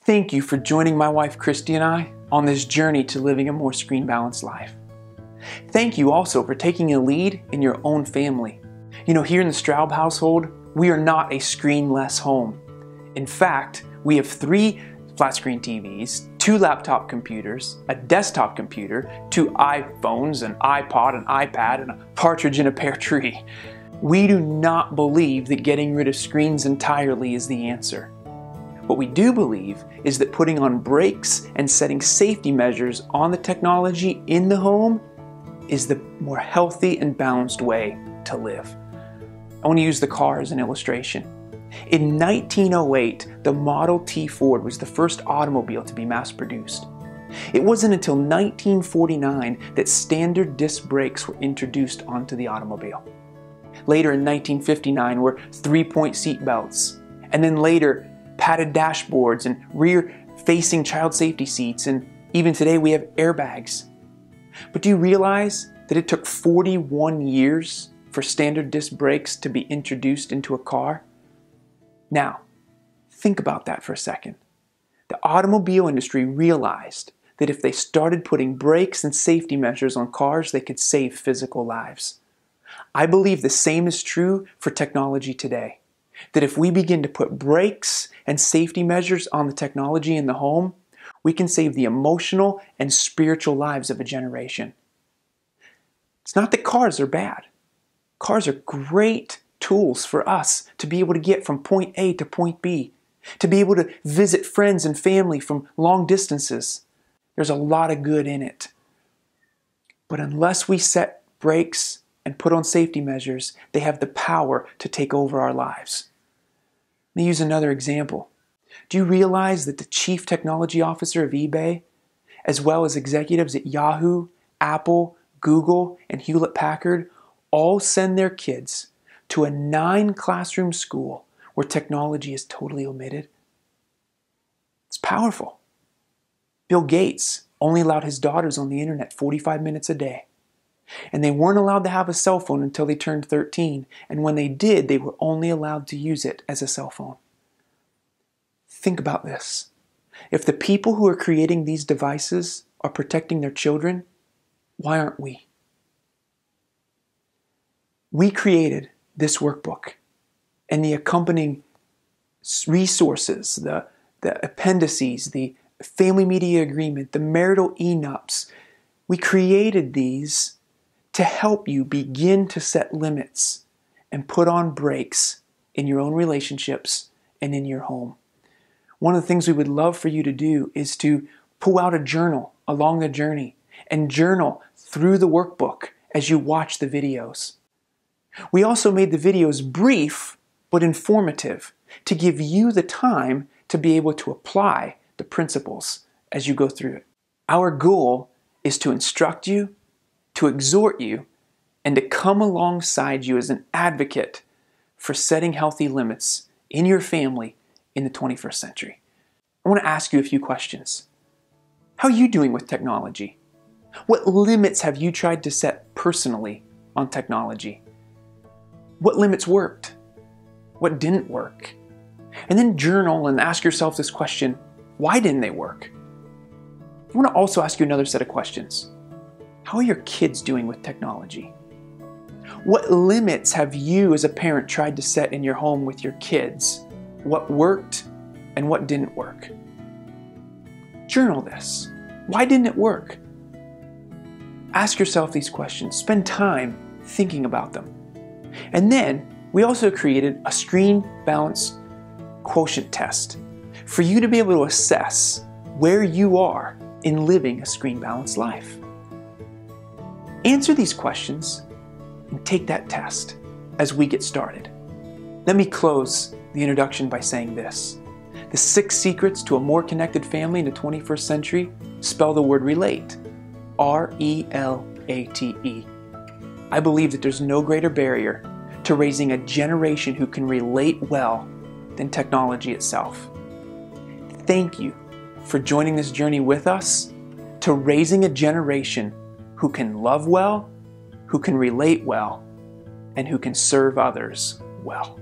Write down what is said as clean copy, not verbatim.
Thank you for joining my wife Christy and I on this journey to living a more screen-balanced life. Thank you also for taking a lead in your own family. You know, here in the Straub household, we are not a screen-less home. In fact, we have 3 flat-screen TVs, 2 laptop computers, a desktop computer, 2 iPhones, an iPod, an iPad, and a partridge in a pear tree. We do not believe that getting rid of screens entirely is the answer. What we do believe is that putting on brakes and setting safety measures on the technology in the home is the more healthy and balanced way to live. I want to use the car as an illustration. In 1908, the Model T Ford was the first automobile to be mass-produced. It wasn't until 1949 that standard disc brakes were introduced onto the automobile. Later in 1959 were 3-point seat belts, and then later padded dashboards and rear-facing child safety seats, and even today we have airbags. But do you realize that it took 41 years for standard disc brakes to be introduced into a car? Now, think about that for a second. The automobile industry realized that if they started putting brakes and safety measures on cars, they could save physical lives. I believe the same is true for technology today. That if we begin to put brakes and safety measures on the technology in the home, we can save the emotional and spiritual lives of a generation. It's not that cars are bad. Cars are great tools for us to be able to get from point A to point B, to be able to visit friends and family from long distances. There's a lot of good in it. But unless we set brakes and put on safety measures, they have the power to take over our lives. Let me use another example. Do you realize that the chief technology officer of eBay, as well as executives at Yahoo, Apple, Google, and Hewlett-Packard, all send their kids to a 9-classroom school where technology is totally omitted? It's powerful. Bill Gates only allowed his daughters on the internet 45 minutes a day. And they weren't allowed to have a cell phone until they turned 13. And when they did, they were only allowed to use it as a cell phone. Think about this. If the people who are creating these devices are protecting their children, why aren't we? We created this workbook and the accompanying resources, the appendices, the family media agreement, the marital enups. We created these to help you begin to set limits and put on brakes in your own relationships and in your home. One of the things we would love for you to do is to pull out a journal along the journey and journal through the workbook as you watch the videos. We also made the videos brief but informative to give you the time to be able to apply the principles as you go through it. Our goal is to instruct you, to exhort you, and to come alongside you as an advocate for setting healthy limits in your family in the 21st century. I want to ask you a few questions. How are you doing with technology? What limits have you tried to set personally on technology? What limits worked? What didn't work? And then journal and ask yourself this question: why didn't they work? I want to also ask you another set of questions. How are your kids doing with technology? What limits have you as a parent tried to set in your home with your kids? What worked and what didn't work? Journal this. Why didn't it work? Ask yourself these questions. Spend time thinking about them. And then we also created a screen balance quotient test for you to be able to assess where you are in living a screen balanced life. Answer these questions and take that test as we get started. Let me close the introduction by saying this. The 6 secrets to a more connected family in the 21st century spell the word relate. R-E-L-A-T-E. I believe that there's no greater barrier to raising a generation who can relate well than technology itself. Thank you for joining this journey with us to raising a generation who can love well, who can relate well, and who can serve others well.